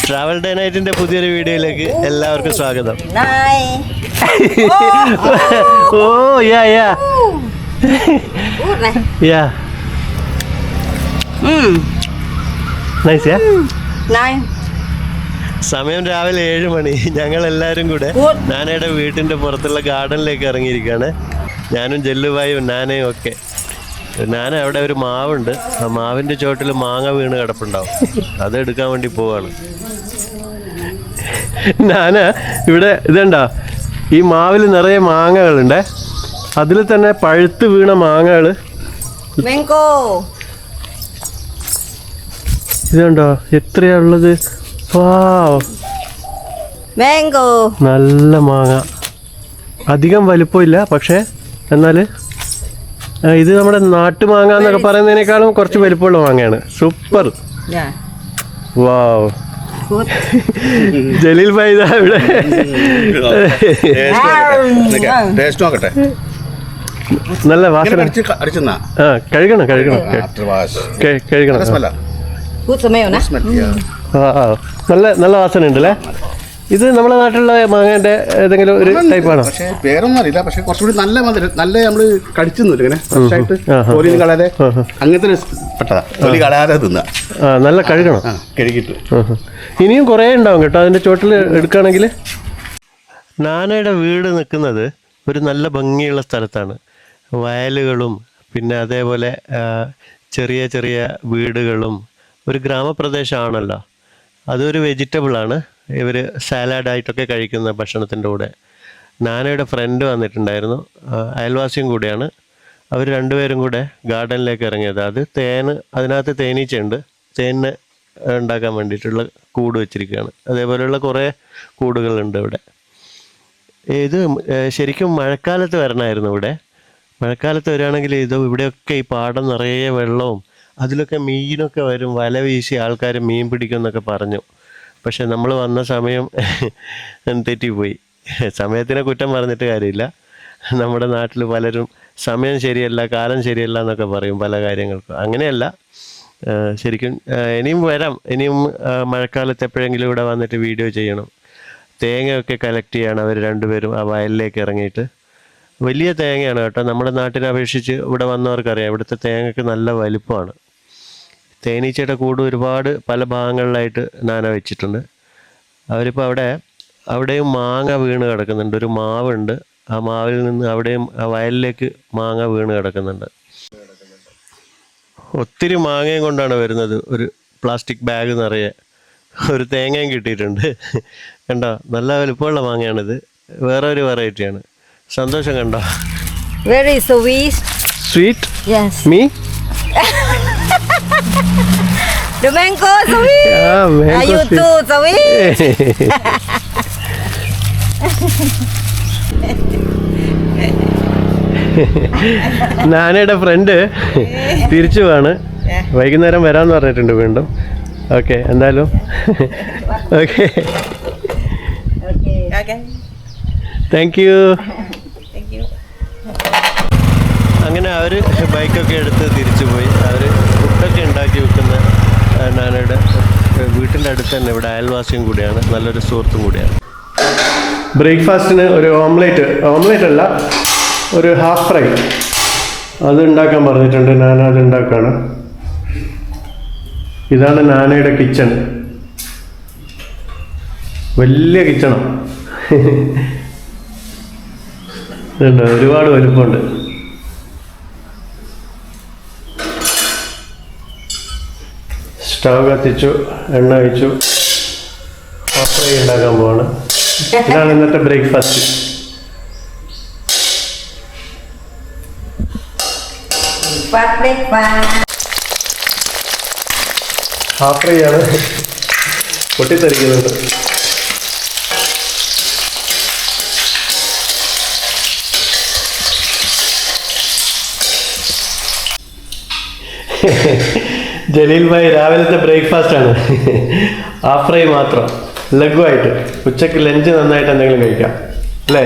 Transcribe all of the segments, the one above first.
Travel day നൈറ്റിന്റെ പുതിയൊരു വീഡിയോയിലേക്ക് എല്ലാവർക്കും സ്വാഗതം. ഓ യാ യാ യാ നൈസ് യാ. സമയം രാവിലെ 7 മണി. ഞങ്ങൾ എല്ലാവരും കൂടെ നാനയുടെ വീട്ടിന്റെ പുറത്തുള്ള ഗാർഡനിലേക്ക് ഇറങ്ങിയിരിക്കുകയാണ്. ഞാനും ജല്ലുവായും നാനയും ഒക്കെ. നാന അവിടെ ഒരു മാവുണ്ട്, ആ മാവിന്റെ ചോട്ടിൽ മാങ്ങ വീണ് കിടപ്പുണ്ടാവും, അത് എടുക്കാൻ വേണ്ടി പോവാണ്. നാന ഇവിടെ ഇതുണ്ടോ, ഈ മാവിൽ നിറയെ മാങ്ങകളുണ്ട്, അതിൽ തന്നെ പഴുത്ത് വീണ മാങ്ങകൾ ഇതുണ്ടോ എത്രയാ ഉള്ളത്. നല്ല മാങ്ങ, അധികം വലിപ്പമില്ല, പക്ഷേ എന്നാൽ ഇത് നമ്മുടെ നാട്ടുമാങ്ങ എന്നൊക്കെ പറയുന്നതിനേക്കാളും കുറച്ച് വലിപ്പമുള്ള മാങ്ങയാണ്. സൂപ്പർ. വാവ്. ജലീൽ ഭായ് ഇതാ ഇവിടെ. നല്ല വാസന. ആ കഴുകണം കഴുകണം കഴുകണം. നല്ല നല്ല വാസന ഉണ്ടല്ലേ. ഇത് നമ്മുടെ നാട്ടിലുള്ള മാങ്ങന്റെ ഏതെങ്കിലും ഒരു ടൈപ്പാണോ? പക്ഷേ പേരൊന്നും അറിയില്ല. പക്ഷെ കുറച്ചുകൂടി നല്ല മധുരം, നല്ല നമ്മള് കടിച്ചു ഇങ്ങനെ ഫ്രഷായിട്ട് തൊലി കളയാതെ അങ്ങനത്തെ പെട്ടതാ. തൊലി കളയാതെ തിന്നാ. നല്ല കഴുകണം, കഴുകിട്ട്. ഇനിയും കുറേ ഉണ്ടാവും കേട്ടോ അതിന്റെ ചോട്ടിൽ എടുക്കുകയാണെങ്കിൽ. നാനയുടെ വീട് നിൽക്കുന്നത് ഒരു നല്ല ഭംഗിയുള്ള സ്ഥലത്താണ്. വയലുകളും പിന്നെ അതേപോലെ ചെറിയ ചെറിയ വീടുകളും, ഒരു ഗ്രാമപ്രദേശമാണല്ലോ. അതൊരു വെജിറ്റബിളാണ്. ഇവർ സാലാഡായിട്ടൊക്കെ കഴിക്കുന്ന ഭക്ഷണത്തിൻ്റെ കൂടെ. നാനയുടെ ഫ്രണ്ട് വന്നിട്ടുണ്ടായിരുന്നു, അയൽവാസിയും കൂടിയാണ്. അവർ രണ്ടുപേരും കൂടെ ഗാർഡനിലേക്ക് ഇറങ്ങിയത്. അത് അതിനകത്ത് തേനീച്ചയുണ്ട്, തേനിനെ ഉണ്ടാക്കാൻ വേണ്ടിയിട്ടുള്ള കൂട് വെച്ചിരിക്കുകയാണ്. അതേപോലെയുള്ള കുറേ കൂടുകളുണ്ട് ഇവിടെ. ഇത് ശരിക്കും മഴക്കാലത്ത് വരണമായിരുന്നു ഇവിടെ. മഴക്കാലത്ത് വരികയാണെങ്കിൽ ഇവിടെയൊക്കെ ഈ പാടം നിറയെ വെള്ളവും അതിലൊക്കെ മീനൊക്കെ വരും, വല വീശി ആൾക്കാർ മീൻ പിടിക്കും എന്നൊക്കെ പറഞ്ഞു. പക്ഷെ നമ്മൾ വന്ന സമയം തെറ്റിപ്പോയി. സമയത്തിനെ കുറ്റം പറഞ്ഞിട്ട് കാര്യമില്ല. നമ്മുടെ നാട്ടിൽ പലരും സമയം ശരിയല്ല, കാലം ശരിയല്ല എന്നൊക്കെ പറയും പല കാര്യങ്ങൾക്കും. അങ്ങനെയല്ല, ശരിക്കും ഇനിയും വരാം. ഇനിയും മഴക്കാലത്ത് എപ്പോഴെങ്കിലും ഇവിടെ വന്നിട്ട് വീഡിയോ ചെയ്യണം. തേങ്ങയൊക്കെ കളക്ട് ചെയ്യാണ് അവർ രണ്ടുപേരും ആ വയലിലേക്ക് ഇറങ്ങിയിട്ട്. വലിയ തേങ്ങയാണ് കേട്ടോ. നമ്മുടെ നാട്ടിനെ അപേക്ഷിച്ച് ഇവിടെ വന്നവർക്കറിയാം, ഇവിടുത്തെ തേങ്ങയ്ക്ക് നല്ല വലിപ്പമാണ്. തേനീച്ചയുടെ കൂട് ഒരുപാട് പല ഭാഗങ്ങളിലായിട്ട് നാന വെച്ചിട്ടുണ്ട്. അവരിപ്പോൾ അവിടെയും മാങ്ങ വീണ് കിടക്കുന്നുണ്ട്. ഒരു മാവുണ്ട്, ആ മാവിൽ നിന്ന് അവിടെയും ആ വയലിലേക്ക് മാങ്ങ വീണ് കിടക്കുന്നുണ്ട്. ഒത്തിരി മാങ്ങയും കൊണ്ടാണ് വരുന്നത്. ഒരു പ്ലാസ്റ്റിക് ബാഗ് നിറയെ ഒരു തേങ്ങയും കിട്ടിയിട്ടുണ്ട്. കണ്ടോ, നല്ല വലുപ്പമുള്ള മാങ്ങയാണിത്. വേറെ ഒരു വെറൈറ്റിയാണ്. സന്തോഷം കണ്ടോ? Very sweet. Sweet? Yes. Me? The mango sweet. Yeah, mango Are you sweet. too sweet? നാനയുടെ ഫ്രണ്ട് തിരിച്ചു പോവാണ്. വൈകുന്നേരം വരാമെന്ന് പറഞ്ഞിട്ടുണ്ട് വീണ്ടും. ഓക്കെ, എന്തായാലും ഓക്കെ. Thank you. അങ്ങനെ അവർ ബൈക്കൊക്കെ എടുത്ത് തിരിച്ചു പോയി. അവർ ഫുഡൊക്കെ ഉണ്ടാക്കി വെക്കുന്ന നാനയുടെ വീട്ടിൻ്റെ അടുത്ത് തന്നെ ഇവിടെ അയൽവാസിയും കൂടിയാണ്, നല്ലൊരു സുഹൃത്തും കൂടിയാണ്. ബ്രേക്ക്ഫാസ്റ്റിന് ഒരു ഓംലേറ്റ് അല്ല, ഒരു ഹാഫ് ഫ്രൈ അത് ഉണ്ടാക്കാൻ പറഞ്ഞിട്ടുണ്ട്. നാന അത് ഉണ്ടാക്കുകയാണ്. ഇതാണ് നാനയുടെ കിച്ചൺ. വലിയ കിച്ചണാണ്. ഇതുണ്ട്, ഒരുപാട് വലുപ്പമുണ്ട്. സ്റ്റവ് കത്തിച്ചു, എണ്ണ ഒഴിച്ചു, ഹാഫ് ഫ്രൈ ഉണ്ടാക്കാൻ പോവാണ്. ഇതാണ് ഇന്നത്തെ ബ്രേക്ക്ഫാസ്റ്റ്. ഹാഫ് ഫ്രൈ ആണ്, പൊട്ടിത്തെറിക്കുന്നുണ്ട്. ജലീൽ ഭായ് രാവിലത്തെ ബ്രേക്ക്ഫാസ്റ്റ് ആണ്, ഹാഫ് ഫ്രൈ മാത്രം, ലഘുവായിട്ട്. ഉച്ചക്ക് ലഞ്ച് നന്നായിട്ട് എന്തെങ്കിലും കഴിക്കാം അല്ലേ?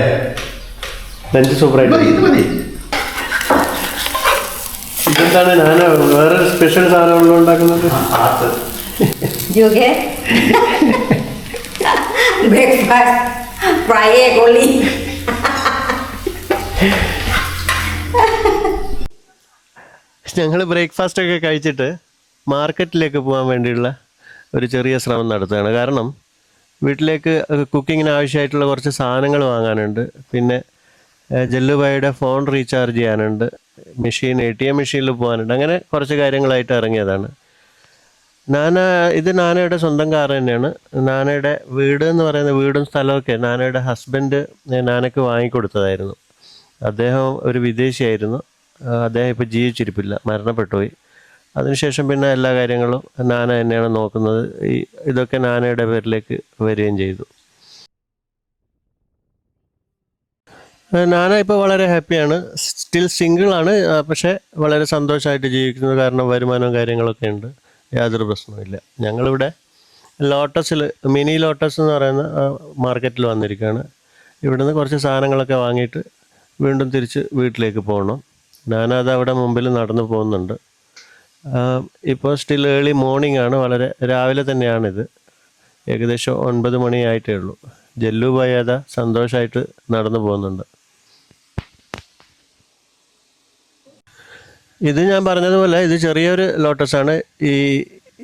ലഞ്ച് സൂപ്പറായിട്ട്. ഇതെന്താണ് ഞാൻ വേറെ സ്പെഷ്യൽ സാധനങ്ങൾ ഉണ്ടാക്കുന്നത്? breakfast. Fry egg only. ഞങ്ങൾ ബ്രേക്ക്ഫാസ്റ്റ് ഒക്കെ കഴിച്ചിട്ട് മാർക്കറ്റിലേക്ക് പോകാൻ വേണ്ടിയുള്ള ഒരു ചെറിയ ശ്രമം നടത്തുകയാണ്. കാരണം വീട്ടിലേക്ക് കുക്കിങ്ങിന് ആവശ്യമായിട്ടുള്ള കുറച്ച് സാധനങ്ങൾ വാങ്ങാനുണ്ട്. പിന്നെ ജല്ലുബായിയുടെ ഫോൺ റീചാർജ് ചെയ്യാനുണ്ട്, മെഷീൻ ATM മെഷീനിൽ പോകാനുണ്ട്. അങ്ങനെ കുറച്ച് കാര്യങ്ങളായിട്ട് ഇറങ്ങിയതാണ്. ഇത് നാനയുടെ സ്വന്തം കാർ തന്നെയാണ്. നാനയുടെ വീട് എന്ന് പറയുന്ന വീടും സ്ഥലമൊക്കെ നാനയുടെ ഹസ്ബൻഡ് നാനയ്ക്ക് വാങ്ങിക്കൊടുത്തതായിരുന്നു. അദ്ദേഹം ഒരു വിദേശിയായിരുന്നു. അദ്ദേഹം ഇപ്പോൾ ജീവിച്ചിരിപ്പില്ല, മരണപ്പെട്ടുപോയി. അതിനുശേഷം പിന്നെ എല്ലാ കാര്യങ്ങളും നാന തന്നെയാണ് നോക്കുന്നത്. ഇതൊക്കെ നാനയുടെ പേരിലേക്ക് വരികയും ചെയ്തു. നാന ഇപ്പോൾ വളരെ ഹാപ്പിയാണ്. സ്റ്റിൽ സിംഗിളാണ്, പക്ഷേ വളരെ സന്തോഷമായിട്ട് ജീവിക്കുന്നത്. കാരണം വരുമാനവും കാര്യങ്ങളൊക്കെ ഉണ്ട്, യാതൊരു പ്രശ്നവുമില്ല. ഞങ്ങളിവിടെ ലോട്ടസിൽ, മിനി ലോട്ടസ് എന്ന് പറയുന്ന മാർക്കറ്റിൽ വന്നിരിക്കുകയാണ്. ഇവിടുന്ന് കുറച്ച് സാധനങ്ങളൊക്കെ വാങ്ങിയിട്ട് വീണ്ടും തിരിച്ച് വീട്ടിലേക്ക് പോകണം. ഞാനത് അവിടെ മുമ്പിൽ നടന്നു പോകുന്നുണ്ട്. ഇപ്പോൾ സ്റ്റിൽ ഏർലി മോർണിംഗ് ആണ്, വളരെ രാവിലെ തന്നെയാണിത്. ഏകദേശം 9 മണിയായിട്ടേ ഉള്ളൂ. ജല്ലുബായി അതാ സന്തോഷമായിട്ട് നടന്നു പോകുന്നുണ്ട്. ഇത് ഞാൻ പറഞ്ഞതുപോലെ ഇത് ചെറിയൊരു ലോട്ടസാണ്.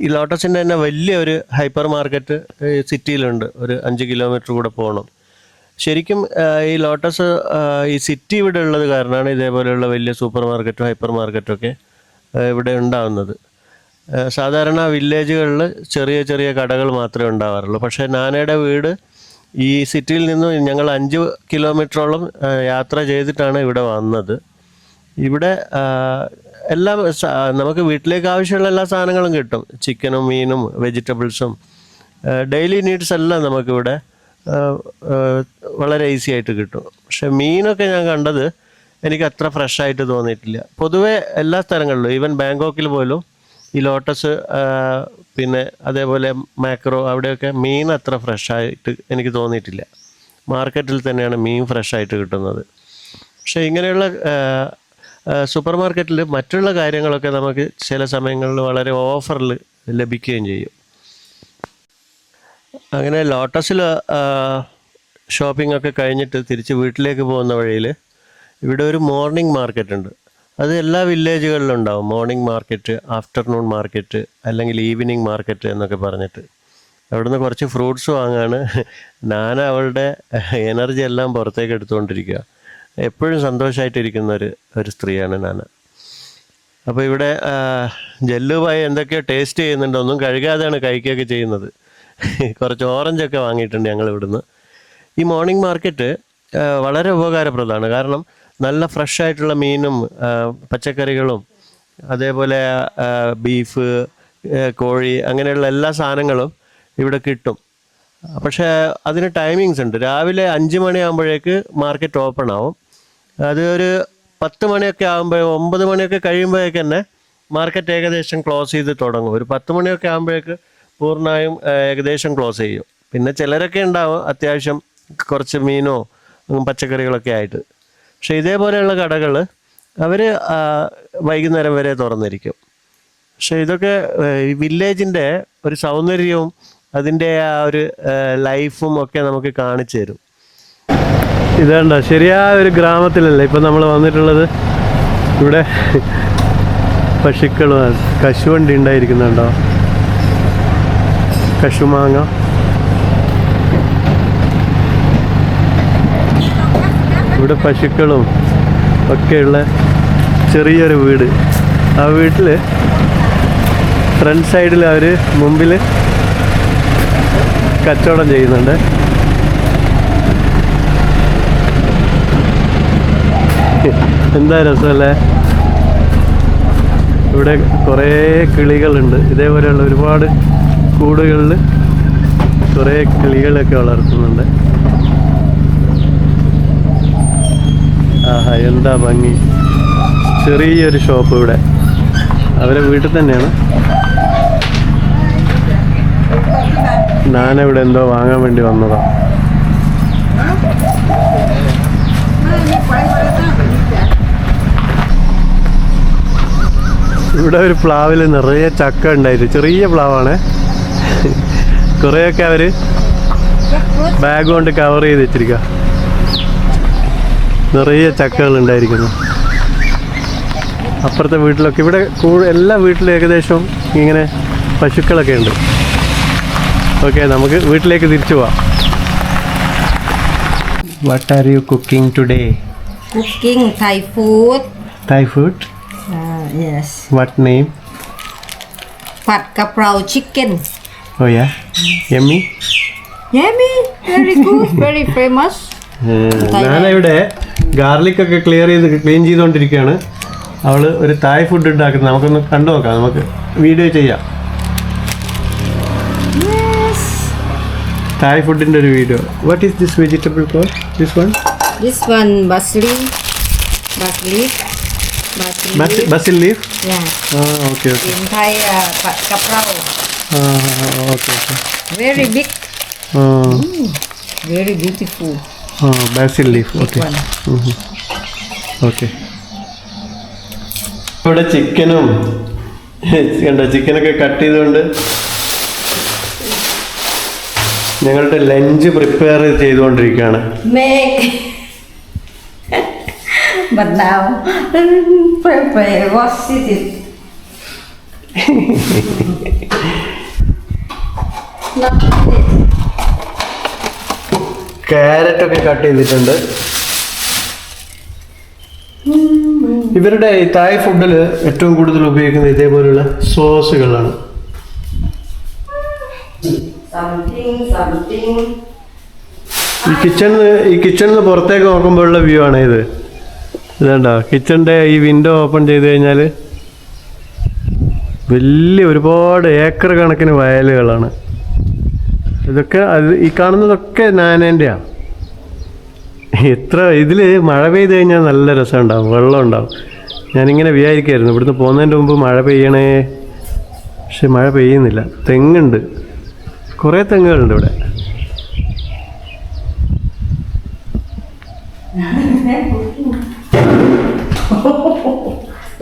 ഈ ലോട്ടസിൻ്റെ തന്നെ വലിയൊരു ഹൈപ്പർ മാർക്കറ്റ് സിറ്റിയിലുണ്ട്. ഒരു 5 കിലോമീറ്റർ കൂടെ പോകണം. ശരിക്കും ഈ ലോട്ടസ് ഈ സിറ്റി ഇവിടെ ഉള്ളത് കാരണമാണ് ഇതേപോലെയുള്ള വലിയ സൂപ്പർ മാർക്കറ്റും ഹൈപ്പർ മാർക്കറ്റൊക്കെ ഇവിടെ ഉണ്ടാകുന്നത്. സാധാരണ വില്ലേജുകളിൽ ചെറിയ ചെറിയ കടകൾ മാത്രമേ ഉണ്ടാവാറുള്ളൂ. പക്ഷേ നാനയുടെ വീട് ഈ സിറ്റിയിൽ നിന്നും ഞങ്ങൾ 5 കിലോമീറ്ററോളം യാത്ര ചെയ്തിട്ടാണ് ഇവിടെ വന്നത്. ഇവിടെ എല്ലാം നമുക്ക് വീട്ടിലേക്ക് ആവശ്യമുള്ള എല്ലാ സാധനങ്ങളും കിട്ടും. ചിക്കനും മീനും വെജിറ്റബിൾസും ഡെയിലി നീഡ്സ് എല്ലാം നമുക്കിവിടെ വളരെ ഈസി ആയിട്ട് കിട്ടും. പക്ഷെ മീനൊക്കെ ഞാൻ കണ്ടത് എനിക്ക് അത്ര ഫ്രഷായിട്ട് തോന്നിയിട്ടില്ല. പൊതുവെ എല്ലാ സ്ഥലങ്ങളിലും, ഈവൻ ബാങ്കോക്കിൽ പോലും ഈ ലോട്ടസ് പിന്നെ അതേപോലെ മാക്രോ അവിടെയൊക്കെ മീൻ അത്ര ഫ്രഷായിട്ട് എനിക്ക് തോന്നിയിട്ടില്ല. മാർക്കറ്റിൽ തന്നെയാണ് മീൻ ഫ്രഷായിട്ട് കിട്ടുന്നത്. പക്ഷേ ഇങ്ങനെയുള്ള സൂപ്പർ മാർക്കറ്റിൽ മറ്റുള്ള കാര്യങ്ങളൊക്കെ നമുക്ക് ചില സമയങ്ങളിൽ വളരെ ഓഫറിൽ ലഭിക്കുകയും ചെയ്യും. അങ്ങനെ ലോട്ടസിൽ ഷോപ്പിംഗ് ഒക്കെ കഴിഞ്ഞിട്ട് തിരിച്ച് വീട്ടിലേക്ക് പോകുന്ന വഴിയിൽ ഇവിടെ ഒരു മോർണിംഗ് മാർക്കറ്റ് ഉണ്ട്. അത് എല്ലാ വില്ലേജുകളിലും ഉണ്ടാവും. മോർണിംഗ് മാർക്കറ്റ്, ആഫ്റ്റർനൂൺ മാർക്കറ്റ്, അല്ലെങ്കിൽ ഈവനിങ് മാർക്കറ്റ് എന്നൊക്കെ പറഞ്ഞിട്ട്. അവിടുന്ന് കുറച്ച് ഫ്രൂട്ട്സ് വാങ്ങാണ്. നാന അവളുടെ എനർജി എല്ലാം പുറത്തേക്ക് എടുത്തുകൊണ്ടിരിക്കുക. എപ്പോഴും സന്തോഷമായിട്ടിരിക്കുന്ന ഒരു സ്ത്രീയാണ് നാന. അപ്പോൾ ഇവിടെ ജല്ലുബായി എന്തൊക്കെയോ ടേസ്റ്റ് ചെയ്യുന്നുണ്ട്. ഒന്നും കഴുകാതെയാണ് കഴിക്കുകയൊക്കെ ചെയ്യുന്നത്. കുറച്ച് ഓറഞ്ചൊക്കെ വാങ്ങിയിട്ടുണ്ട് ഞങ്ങൾ ഇവിടുന്ന്. ഈ മോർണിംഗ് മാർക്കറ്റ് വളരെ ഉപകാരപ്രദമാണ്. കാരണം നല്ല ഫ്രഷായിട്ടുള്ള മീനും പച്ചക്കറികളും അതേപോലെ ബീഫ്, കോഴി, അങ്ങനെയുള്ള എല്ലാ സാധനങ്ങളും ഇവിടെ കിട്ടും. പക്ഷേ അതിന് ടൈമിങ്സ് ഉണ്ട്. രാവിലെ 5 മണിയാകുമ്പോഴേക്ക് മാർക്കറ്റ് ഓപ്പൺ ആവും. അത് ഒരു 10 മണിയൊക്കെ ആകുമ്പോൾ, 9 മണിയൊക്കെ കഴിയുമ്പോഴേക്ക് തന്നെ മാർക്കറ്റ് ഏകദേശം ക്ലോസ് ചെയ്ത് തുടങ്ങും. ഒരു 10 മണിയൊക്കെ ആകുമ്പോഴേക്ക് പൂർണ്ണമായും ഏകദേശം ക്ലോസ് ചെയ്യും. പിന്നെ ചിലരൊക്കെ ഉണ്ടാവും അത്യാവശ്യം കുറച്ച് മീനോ പച്ചക്കറികളൊക്കെ ആയിട്ട്. പക്ഷേ ഇതേപോലെയുള്ള കടകൾ അവർ വൈകുന്നേരം വരെ തുറന്നിരിക്കും. പക്ഷേ ഇതൊക്കെ ഈ വില്ലേജിൻ്റെ ഒരു സൗന്ദര്യവും അതിൻ്റെ ആ ഒരു ലൈഫും ഒക്കെ നമുക്ക് കാണിച്ചു തരും. ഇതാണ്ട ശരിയായ ഒരു ഗ്രാമത്തിലല്ലേ ഇപ്പം നമ്മൾ വന്നിട്ടുള്ളത്. ഇവിടെ പശുക്കളും കശുവണ്ടി ഉണ്ടായിരിക്കുന്നുണ്ടോ, കശുമാങ്ങ. ഇവിടെ പശുക്കളും ഒക്കെയുള്ള ചെറിയൊരു വീട്. ആ വീട്ടിൽ ഫ്രണ്ട് സൈഡിൽ അവർ മുമ്പിൽ കച്ചവടം ചെയ്യുന്നുണ്ട്. എന്താ രസമല്ലേ. ഇവിടെ കുറേ കിളികളുണ്ട്. ഇതേപോലെയുള്ള ഒരുപാട് കൂടുകളിൽ കുറേ കിളികളൊക്കെ വളർത്തുന്നുണ്ട്. ആഹാ, എന്താ ഭംഗി. ചെറിയൊരു ഷോപ്പ് ഇവിടെ. അവരെ വീട്ടിൽ തന്നെയാണ്. ഞാനിവിടെ എന്തോ വാങ്ങാൻ വേണ്ടി വന്നതാ. ഇവിടെ ഒരു പ്ലാവിൽ നിറയെ ചക്ക ഉണ്ടായിട്ട്, ചെറിയ പ്ലാവാണ്. കുറേയൊക്കെ അവർ ബാഗ് കൊണ്ട് കവർ ചെയ്ത് വെച്ചിരിക്കുക. നിറയെ ചക്കകൾ ഉണ്ടായിരിക്കുന്നു. അപ്പുറത്തെ വീട്ടിലൊക്കെ ഇവിടെ എല്ലാ വീട്ടിലും ഏകദേശം ഇങ്ങനെ പശുക്കളൊക്കെ ഉണ്ട്. ഓക്കെ, നമുക്ക് വീട്ടിലേക്ക് തിരിച്ചു പോവാം. What are you cooking today? Cooking Thai food. Thai food? Yes. What name? Pad kaprao chicken. Oh yeah, yummy. Yummy. Very good. Very famous. ഞാനിവിടെ ഗാർലിക് ഒക്കെ ക്ലീൻ ചെയ്തുകൊണ്ടിരിക്കുകയാണ്. അവള് ഒരു തായ് ഫുഡ് ഉണ്ടാക്കുന്നത് നമുക്കൊന്ന് കണ്ടു നോക്കാം. നമുക്ക് വീഡിയോ ചെയ്യാം. Yes. തായ് ഫുഡിന്റെ ഒരു video. What is this vegetable call? This one? This one basil. Basil. Basil leaf? Yeah. Okay, okay. In Thai, pad kaprao. Okay. Very big. Very beautiful. Basil leaf. Okay. One. Okay. ഇവിടെ ചിക്കനും കണ്ടോ, ചിക്കനൊക്കെ cut ചെയ്തുകൊണ്ട് ഞങ്ങളുടെ lunch prepare ചെയ്തുകൊണ്ടിരിക്കുകയാണ്. Make. But now, prepare. What is it? Not it. ക്യാരറ്റൊക്കെ cut ചെയ്തിട്ടുണ്ട്. ഇവരുടെ ഈ തായ് ഫുഡിൽ ഏറ്റവും കൂടുതൽ ഉപയോഗിക്കുന്നത് ഇതേപോലുള്ള സോസുകളാണ്. Something. ഈ കിച്ചണിൽ നിന്ന് പുറത്തേക്ക് നോക്കുമ്പോഴുള്ള വ്യൂ ആണ് ഇത്. ഇതുണ്ടോ, കിച്ചണിൻ്റെ ഈ വിൻഡോ ഓപ്പൺ ചെയ്ത് കഴിഞ്ഞാൽ വലിയ ഒരുപാട് ഏക്കർ കണക്കിന് വയലുകളാണ്. ഇതൊക്കെ ഈ കാണുന്നതൊക്കെ നാനേൻ്റെയാണ്. ഇതിൽ മഴ പെയ്ത് കഴിഞ്ഞാൽ നല്ല രസം ഉണ്ടാവും, വെള്ളം ഉണ്ടാവും. ഞാനിങ്ങനെ വിചാരിക്കുമായിരുന്നു ഇവിടുന്ന് പോകുന്നതിൻ്റെ മുമ്പ് മഴ പെയ്യണേ, പക്ഷെ മഴ പെയ്യുന്നില്ല. തെങ്ങുണ്ട്, കുറേ തെങ്ങുകളുണ്ട് ഇവിടെ.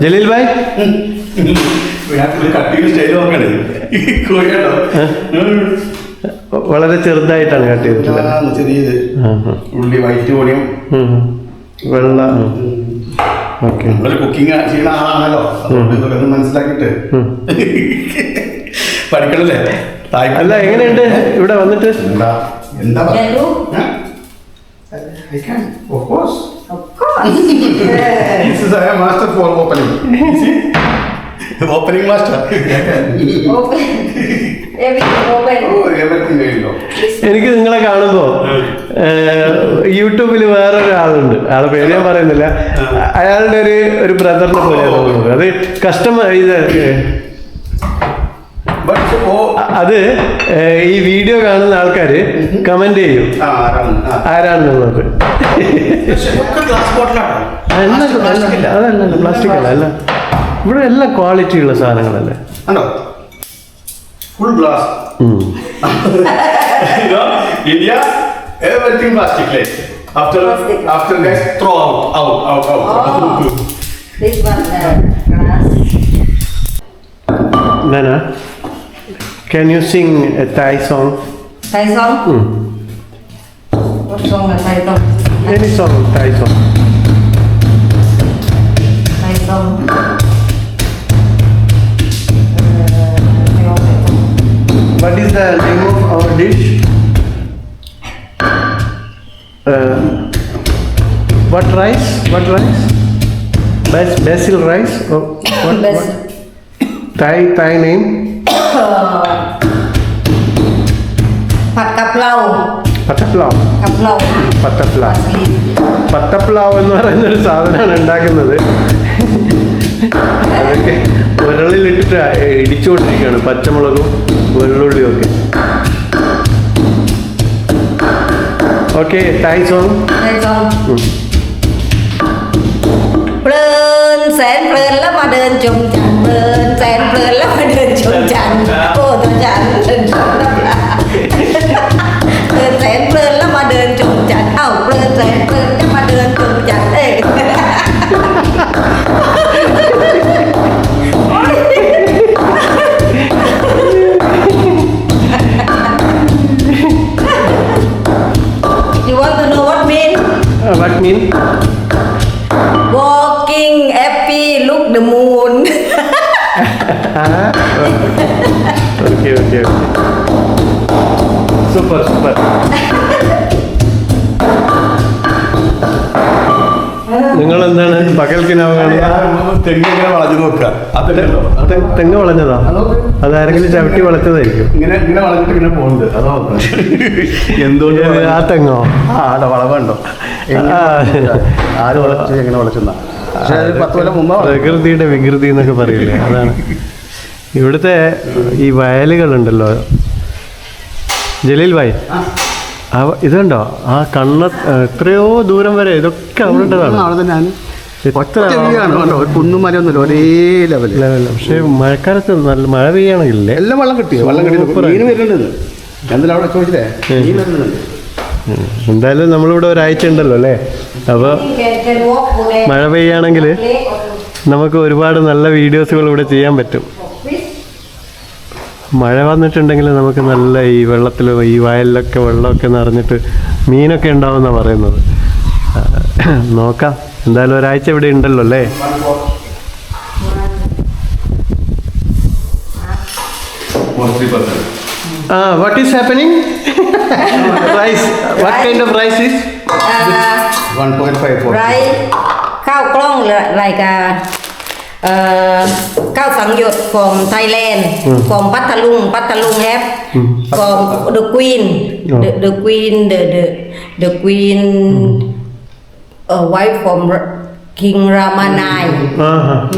ജലീൽ ഭായ്, വളരെ ചെറുതായിട്ടാണ് കട്ട് ചെയ്തിട്ടുള്ളത്. ഉള്ളി വൈറ്റ് പൊടിയും വെള്ള. ഓക്കെ, കുക്കിംഗ് ചെയ്യുന്ന ആളാണല്ലോ, ഇതൊക്കെ മനസ്സിലാക്കിട്ട് പഠിക്കണല്ലേ. അല്ല, എങ്ങനെയുണ്ട് ഇവിടെ വന്നിട്ട്? എന്താ Hello? I can, of course. Of course. This is a master for opening. See? Opening master. Open. Everything open. Oh, everything there you go. എനിക്ക് നിങ്ങളെ കാണുമ്പോൾ യൂട്യൂബിൽ വേറൊരാളുണ്ട്, ആളെ പേര് ഞാൻ പറയുന്നില്ല. അയാളുടെ ഒരു ബ്രദറിനെ പോലെയാണ് തോന്നുന്നത്. അത് അത് ഈ വീഡിയോ കാണുന്ന ആൾക്കാർ കമന്റ് ചെയ്യും ആരാണെന്നുള്ളത്. അതല്ല, പ്ലാസ്റ്റിക് അല്ല, ഇവിടെ എല്ലാം ക്വാളിറ്റി ഉള്ള സാധനങ്ങളല്ലേ. Full glass. India, everything plastic like. After guys throw out. Oh. This one glass. Nana, can you sing a Thai song? Thai song? What song is Thai song? Any song, Thai song. Thai song. What is the name of our dish? What rice? Basil rice? Or what? Basil. Thai name? Pad kaprao. പത്തപ്ലാവ്. പത്തപ്ലാവ് എന്ന് പറയുന്ന ഒരു സാധനമാണ് ഉണ്ടാക്കുന്നത്. അതൊക്കെ ഉരളിലിട്ടിട്ട് ഇടിച്ചുകൊണ്ടിരിക്കുകയാണ്, പച്ചമുളകും വെള്ളുള്ളിയും ഒക്കെ. Okay, Thai song. Plơn sén plơn lắm mà đơn chung chắn, plơn sén plơn lắm mà đơn chung chắn. Ô tôi chắn đơn chung lắm là plơn sén plơn lắm mà đơn chung chắn. Plơn sén plơn lắm mà đơn chung chắn. Ê. mean? Walking happy, look the moon. Okay. Super. നിങ്ങൾ എന്താണ് പകൽക്കിനാവ് തെങ്ങിങ്ങനെ വളഞ്ഞു നോക്കുക തെങ്ങ് വളഞ്ഞതാ? അതാരെങ്കിലും ചവിട്ടി വളച്ചതായിരിക്കും. ഇങ്ങനെ വളഞ്ഞിട്ട് ഇങ്ങനെ പോകുന്നുണ്ട്. അതോ എന്തുകൊണ്ട് ആ തെങ്ങോ? ആടെ വളവുണ്ടോ? ആര് വളച്ച് എങ്ങനെ വളച്ചെന്നാ? പക്ഷെ 10 കൊല്ലം മുമ്പ് പ്രകൃതിയുടെ വികൃതി എന്നൊക്കെ പറയില്ലേ, അതാണ്. ഇവിടുത്തെ ഈ വയലുകളുണ്ടല്ലോ, ജലീൽ ഭായ്, ഇതുണ്ടോ ആ കണ്ണ എത്രയോ ദൂരം വരെ ഇതൊക്കെ അവരുടേതാണ്. അവിടെ തന്നെയാണ്. കുന്നും മലയൊന്നുമില്ല, ഒരേ ലെവല്. പക്ഷെ മഴക്കാലത്ത് നല്ല മഴ പെയ്യാണെങ്കിലേ എല്ലാം വെള്ളം കിട്ടിയോ? വെള്ളം കിട്ടി മീൻ വരുന്നുണ്ട്. എന്തായാലും അവിടെ ചോദിച്ചില്ലേ, മീൻ വരുന്നുണ്ട്. എന്തായാലും നമ്മളിവിടെ ഒരാഴ്ച ഉണ്ടല്ലോ അല്ലേ? അപ്പോൾ മഴ പെയ്യാണെങ്കിൽ നമുക്ക് ഒരുപാട് നല്ല വീഡിയോസുകൾ ഇവിടെ ചെയ്യാൻ പറ്റും. മഴ വന്നിട്ടുണ്ടെങ്കിൽ നമുക്ക് നല്ല ഈ വെള്ളത്തിൽ ഈ വയലിലൊക്കെ വെള്ളമൊക്കെ നിറഞ്ഞിട്ട് മീനൊക്കെ ഉണ്ടാവുമെന്നാണ് പറയുന്നത്. നോക്കാം, എന്തായാലും ഒരാഴ്ച ഇവിടെ ഉണ്ടല്ലോ അല്ലേ? What is happening? Rice. What kind of rice is? 1.54. Rice, khao klong like khao sang yot from Thailand, from Pathalung have from the queen, the queen wife from King Ramanai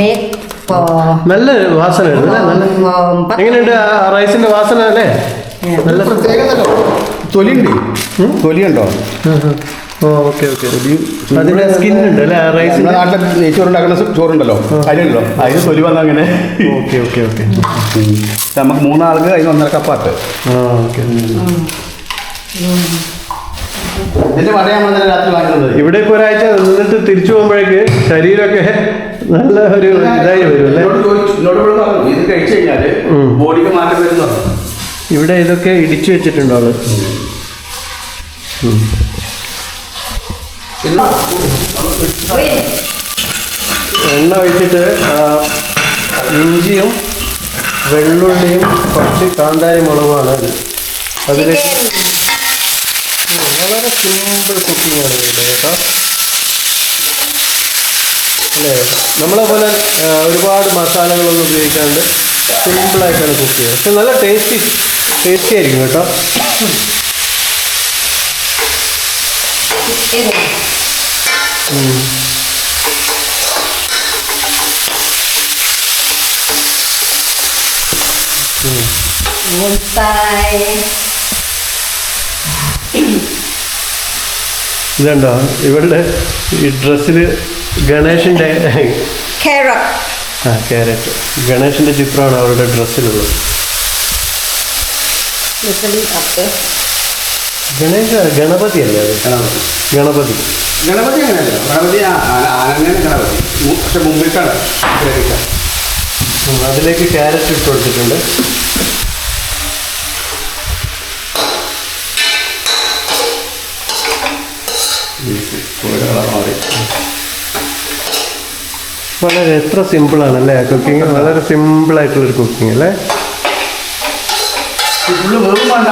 make for. നല്ല വാസന എങ്ങനെയുണ്ട് റൈസിന്റെ വാസന അല്ലേ? നല്ല പ്രത്യേകതല്ലോ. തൊലിയുണ്ടോ? Okay. അതിന്റെ skin ഉണ്ട് അല്ലേ റൈസിന്റെ? നാട്ടിലെ നെയ്ച്ചോറുണ്ടാക്കുന്ന ചോറുണ്ടല്ലോ, അതിലുണ്ടല്ലോ, അതിന് തൊലി വന്ന അങ്ങനെ. ഓക്കെ. നമുക്ക് 3 ആൾക്ക് അതിന് 1.5 കപ്പാട്ട്. എന്റെ മഴയാണ് രാത്രി വാങ്ങുന്നത്. ഇവിടെ ഇപ്പോൾ ഒരാഴ്ച നിന്നിട്ട് തിരിച്ചു പോകുമ്പോഴേക്ക് ശരീരമൊക്കെ നല്ല ഒരു ഇതായി വരും അല്ലേ? ഇത് കഴിച്ചു കഴിഞ്ഞാല് ബോഡിക്ക് മാറ്റം വരുന്നു. ഇവിടെ ഇതൊക്കെ ഇടിച്ചു വെച്ചിട്ടുണ്ടോ ആള്? എണ്ണ ഒഴിച്ചിട്ട് ഇഞ്ചിയും വെള്ളുള്ളിയും കുറച്ച് കാന്താരി മുളകുമാണ് അതിലേക്ക്. വളരെ സിമ്പിൾ കുക്കിംഗ് ആണ് ഇവിടെ കേട്ടോ അല്ലേ? നമ്മളെ പോലെ ഒരുപാട് മസാലകളൊന്നും ഉപയോഗിക്കാണ്ട് സിമ്പിളായിട്ടാണ് കുക്ക് ചെയ്യുന്നത്. പക്ഷെ നല്ല ടേസ്റ്റി ആയിരിക്കും കേട്ടോ. ഇതുണ്ടോ ഇവളുടെ ഈ ഡ്രസ്സിൽ ഗണേഷിൻ്റെ ക്യാരറ്റ് ഗണേഷിൻ്റെ ചിത്രമാണ് അവരുടെ ഡ്രസ്സിലുള്ളത്. ഗണപതി അല്ലേ അത്? ഗണപതി അങ്ങനെയല്ല, ഗണപതി ഗണപതി പക്ഷെ മുമ്പിട്ടാണ്. അതിലേക്ക് ക്യാരറ്റ് ഇട്ട് കൊടുത്തിട്ടുണ്ട്. വളരെ എത്ര സിമ്പിളാണ് അല്ലേ കുക്കിങ്? വളരെ സിമ്പിളായിട്ടുള്ളൊരു കുക്കിംഗ് അല്ലേ? ഫുള്ള് വേറും വേണ്ട,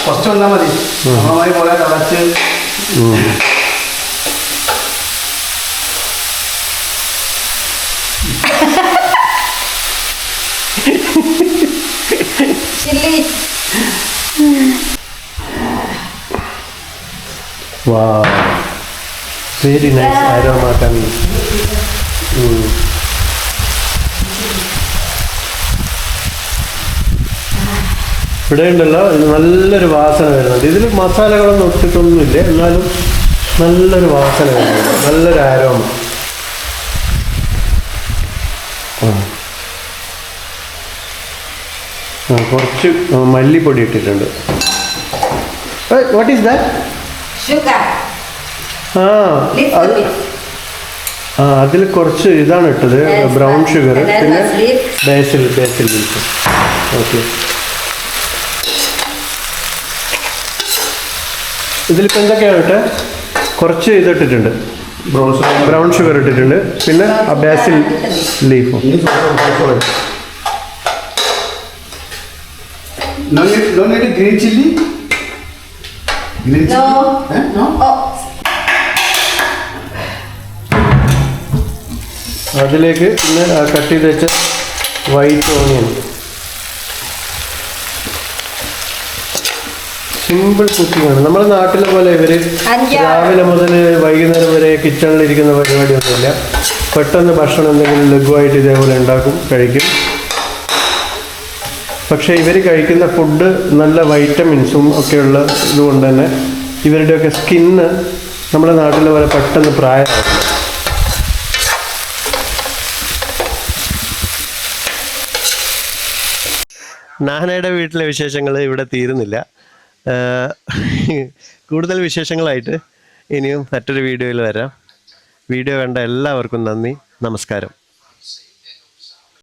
കുറച്ച് വന്നാൽ മതി. നമ്മളമായി പോലെ തിളച്ച് chili. Wow, very nice aroma coming. ഇവിടെ ഉണ്ടല്ലോ നല്ലൊരു വാസന വരുന്നുണ്ട്. ഇതിൽ മസാലകളൊന്നും ഇട്ടിട്ടൊന്നുമില്ല, എന്നാലും നല്ലൊരു വാസന വരുന്നുണ്ട്, നല്ലൊരു ആരോമ. കുറച്ച് മല്ലിപ്പൊടി ഇട്ടിട്ടുണ്ട്. What is that? Sugar. അത് അതിൽ കുറച്ച് ഇതാണ് ഇട്ടത്, ബ്രൗൺ ഷുഗർ, പിന്നെ ബേസിൽ ലീഫ്. ഓക്കെ, ഇതിലിപ്പോൾ എന്തൊക്കെയാണ് ഇട്ട്? കുറച്ച് ഇതിട്ടിട്ടുണ്ട്, ബ്രൗൺ ഷുഗർ ഇട്ടിട്ടുണ്ട്. പിന്നെ ബാസിൽ ലീഫും. Green chilli No. Oh. അതിലേക്ക് പിന്നെ കട്ട് ചെയ്ത് വെച്ച വൈറ്റ് ഓണിയൻ. സിമ്പിൾ കുക്കിംഗ് ആണ്. നമ്മുടെ നാട്ടിലെ പോലെ ഇവർ രാവിലെ മുതൽ വൈകുന്നേരം വരെ കിച്ചണിലിരിക്കുന്ന പരിപാടിയൊന്നുമില്ല. പെട്ടെന്ന് ഭക്ഷണം എന്തെങ്കിലും ലഘുവായിട്ട് ഇതേപോലെ ഉണ്ടാക്കും, കഴിക്കും. പക്ഷേ ഇവർ കഴിക്കുന്ന ഫുഡ് നല്ല വൈറ്റമിൻസും ഒക്കെയുള്ള ഇതുകൊണ്ട് തന്നെ ഇവരുടെയൊക്കെ സ്കിന്ന് നമ്മുടെ നാട്ടിലെ പോലെ പെട്ടെന്ന് പ്രായമാകും. നാനയുടെ വീട്ടിലെ വിശേഷങ്ങൾ ഇവിടെ തീരുന്നില്ല. കൂടുതൽ വിശേഷങ്ങളായിട്ട് ഇനിയും മറ്റൊരു വീഡിയോയിൽ വരാം. വീഡിയോ കണ്ട എല്ലാവർക്കും നന്ദി, നമസ്കാരം.